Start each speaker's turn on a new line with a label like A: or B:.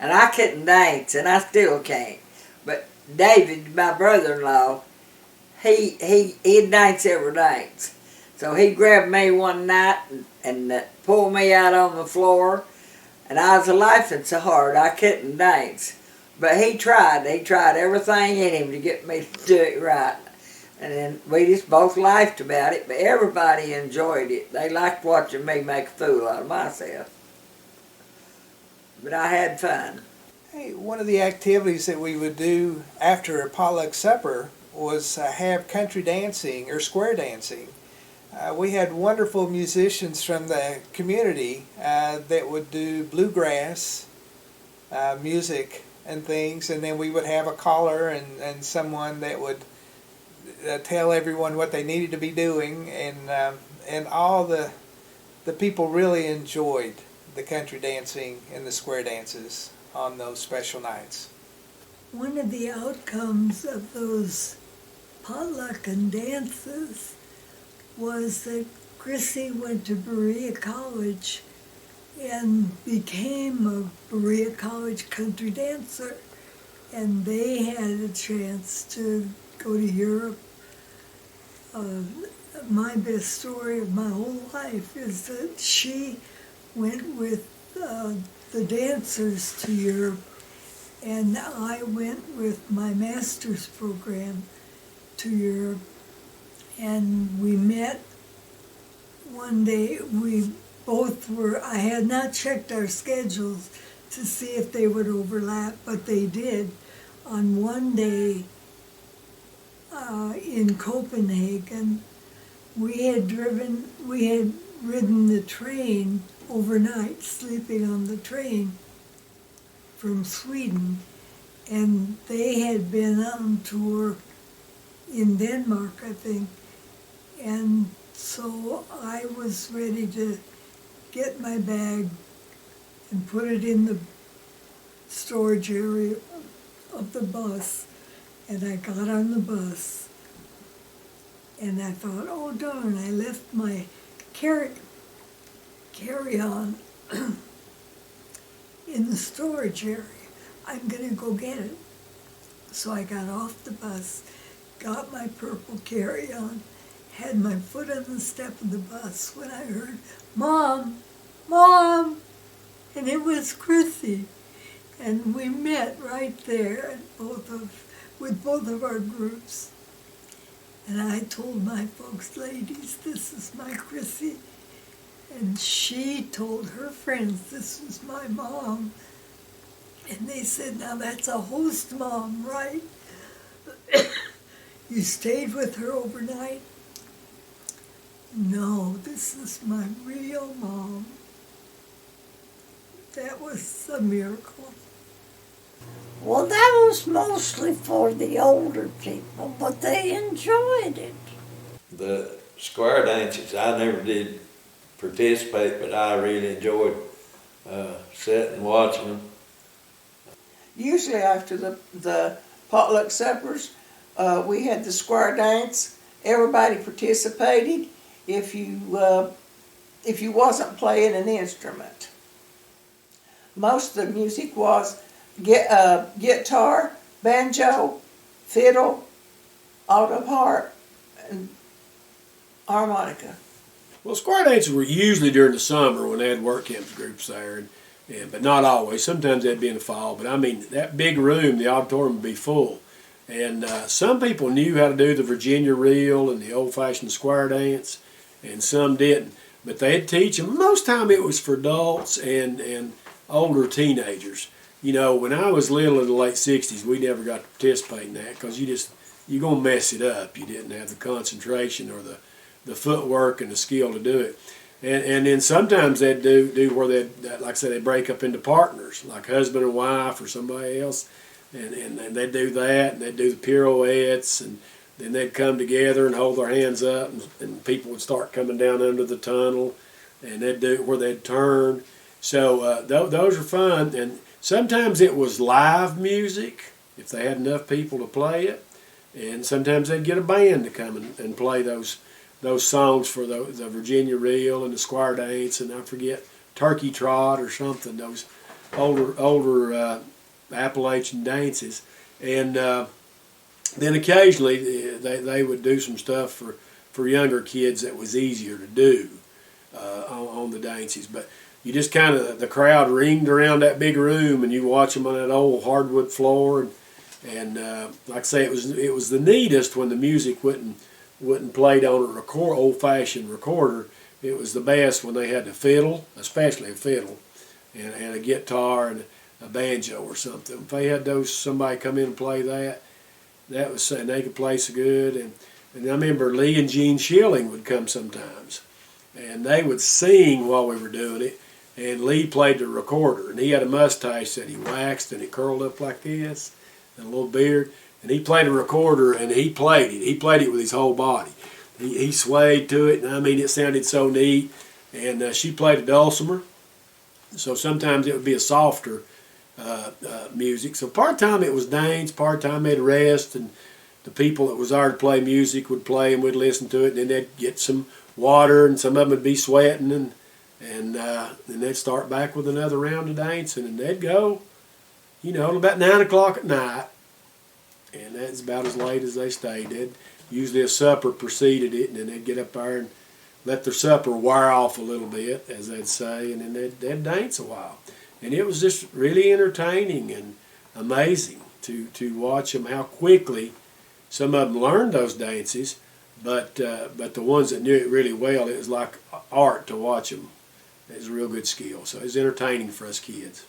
A: And I couldn't dance, and I still can't. But David, my brother-in-law, he'd dance every dance. So he grabbed me one night and pulled me out on the floor, and I was laughing so hard I couldn't dance. But he tried everything in him to get me to do it right. And then we just both laughed about it, but everybody enjoyed it. They liked watching me make a fool out of myself. But I had fun.
B: Hey, one of the activities that we would do after a potluck supper was have country dancing or square dancing. We had wonderful musicians from the community that would do bluegrass music and things, and then we would have a caller and someone that would tell everyone what they needed to be doing, and all the people really enjoyed the country dancing and the square dances on those special nights.
C: One of the outcomes of those potluck and dances was that Chrissy went to Berea College and became a Berea College country dancer, and they had a chance to go to Europe. My best story of my whole life is that she went with the dancers to Europe, and I went with my master's program to Europe, and we met one day. We both were, I had not checked our schedules to see if they would overlap, but they did. On one day in Copenhagen, we had ridden the train overnight, sleeping on the train from Sweden, and they had been on tour in Denmark, I think, and so I was ready to get my bag and put it in the storage area of the bus, and I got on the bus, and I thought, oh darn, I left my carry-on in the storage area. I'm gonna go get it. So I got off the bus, got my purple carry-on, had my foot on the step of the bus when I heard, "Mom, Mom!" And it was Chrissy. And we met right there with both of our groups. And I told my folks, ladies, this is my Chrissy. And she told her friends, this is my mom. And they said, now that's a host mom, right? You stayed with her overnight? No, this is my real mom. That was a miracle.
D: Well, that was mostly for the older people, but they enjoyed it.
E: The square dances, I never did participate, but I really enjoyed sitting and watching them.
F: Usually after the potluck suppers, we had the square dance. Everybody participated if you wasn't playing an instrument. Most of the music was guitar, banjo, fiddle, alto harp, and harmonica.
G: Well, square dances were usually during the summer when they had work camp groups there, but not always. Sometimes they'd be in the fall. But I mean, that big room, the auditorium would be full. And some people knew how to do the Virginia reel and the old-fashioned square dance, and some didn't. But they'd teach them. Most time it was for adults and older teenagers. You know, when I was little in the late 60s, we never got to participate in that because you're going to mess it up. You didn't have the concentration or the footwork and the skill to do it. And then sometimes they'd do where they'd, like I said, they'd break up into partners, like husband and wife or somebody else. And they'd do that, and they'd do the pirouettes, and then they'd come together and hold their hands up, and people would start coming down under the tunnel, and they'd do it where they'd turn. So those are fun, and sometimes it was live music, if they had enough people to play it, and sometimes they'd get a band to come and play those songs for the Virginia reel and the square dance, and I forget, Turkey Trot or something, older Appalachian dances, and then occasionally they would do some stuff for younger kids that was easier to do on the dances. But you just kind of, the crowd ringed around that big room, and you watch them on that old hardwood floor, and like I say, it was the neatest when the music wasn't played on a old-fashioned recorder. It was the best when they had the fiddle, especially a fiddle, and a guitar and a banjo or something. If they had somebody come in and play that was, and they could play so good. And I remember Lee and Gene Schilling would come sometimes, and they would sing while we were doing it. And Lee played the recorder, and he had a mustache that he waxed, and it curled up like this, and a little beard. And he played a recorder, and he played it. He played it with his whole body. He swayed to it, and I mean, it sounded so neat. And she played a dulcimer, so sometimes it would be a softer music. So part-time it was dance, part-time they'd rest, and the people that was there to play music would play, and we'd listen to it, and then they'd get some water, and some of them would be sweating, and then they'd start back with another round of dancing, and they'd go, till about 9 o'clock at night, and that's about as late as they stayed. Usually a supper preceded it, and then they'd get up there and let their supper wear off a little bit, as they'd say, and then they'd dance a while. And it was just really entertaining and amazing to watch them, how quickly some of them learned those dances, but the ones that knew it really well, it was like art to watch them. It was a real good skill. So it was entertaining for us kids.